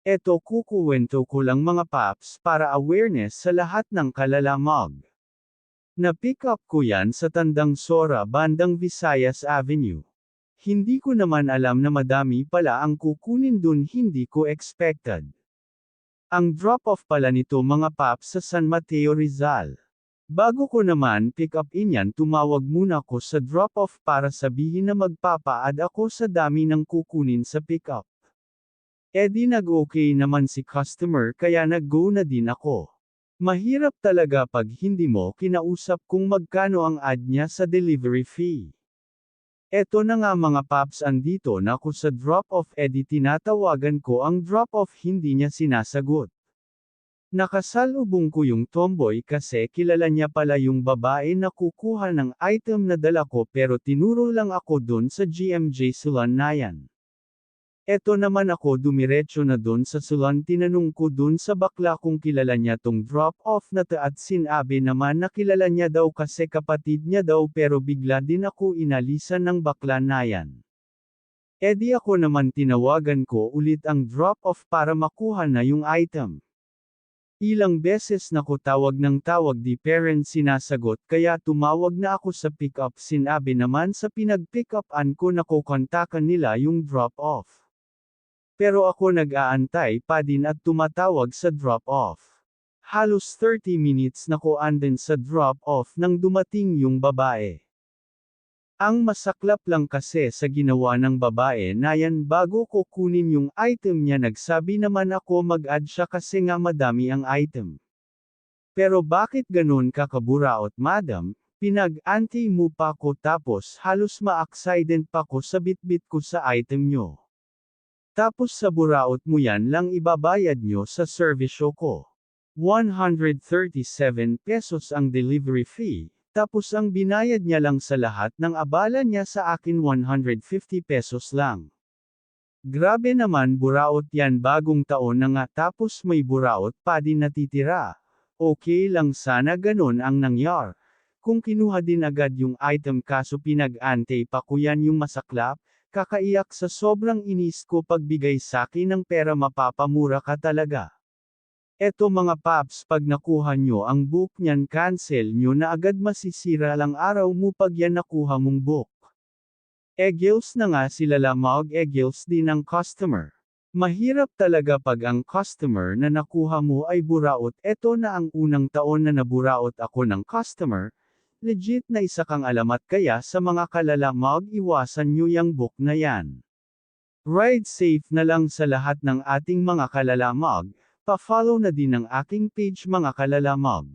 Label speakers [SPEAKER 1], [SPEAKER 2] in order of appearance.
[SPEAKER 1] Eto kukuwento ko lang mga paps para awareness sa lahat ng kalalamog. Na-pick up ko yan sa Tandang Sora bandang Visayas Avenue. Hindi ko naman alam na madami pala ang kukunin dun, hindi ko expected. Ang drop-off pala nito mga paps sa San Mateo Rizal. Bago ko naman pick up inyan, tumawag muna ko sa drop-off para sabihin na magpapa-add ako sa dami ng kukunin sa pick up. Di nag-okay naman si customer kaya nag-go na din ako. Mahirap talaga pag hindi mo kinausap kung magkano ang add niya sa delivery fee. Eto na nga mga paps, andito na ako sa drop-off, tinatawagan ko ang drop-off, hindi niya sinasagot. Nakasalubong ko yung tomboy kasi kilala niya pala yung babae na kukuha ng item na dala ko, pero tinuro lang ako dun sa GMJ Salon na yan. Eto naman ako dumiretso na dun sa salon, tinanong ko dun sa bakla kung kilala niya tong drop-off na to at sinabi naman na kilala niya daw kasi kapatid niya daw, pero bigla din ako inalisan ng bakla na yan. Di ako naman tinawagan ko ulit ang drop-off para makuha na yung item. Ilang beses na ko tawag ng tawag, di parent sinasagot, kaya tumawag na ako sa pick-up, sinabi naman sa pinag-pick-upan ko na kukontakan nila yung drop-off. Pero ako nag-aantay pa din at tumatawag sa drop-off. Halos 30 minutes na ko andun sa drop-off nang dumating yung babae. Ang masaklap lang kasi sa ginawa ng babae na yan, bago ko kunin yung item niya, nagsabi naman ako mag-add siya kasi nga madami ang item. Pero bakit ganun ka kaburaot madam, pinag-antay mo pa ko tapos halos ma-accident pa ko sa bitbit ko sa item nyo. Tapos sa buraot mo yan lang ibabayad nyo sa servisyo ko. 137 pesos ang delivery fee. Tapos ang binayad niya lang sa lahat ng abala niya sa akin 150 pesos lang. Grabe naman, buraot yan, bagong taon na nga tapos may buraot pa din natitira. Okay lang sana ganun ang nangyar. Kung kinuha din agad yung item, kaso pinag-antay pa ko yan yung masaklap, kakaiyak sa sobrang inis ko, pagbigay sa'kin ng pera mapapamura ka talaga. Eto mga paps, pag nakuha nyo ang book nyan, cancel nyo na agad, masisira lang araw mo pag yan nakuha mong book. Egils na nga sila lamog, egils din ang customer. Mahirap talaga pag ang customer na nakuha mo ay buraot. Eto na ang unang taon na naburaot ako ng customer. Legit na isa kang alamat, kaya sa mga kalalamog, iwasan nyo yang book na yan. Ride safe na lang sa lahat ng ating mga kalalamog. Pa-follow na din ang aking page mga kalalamog.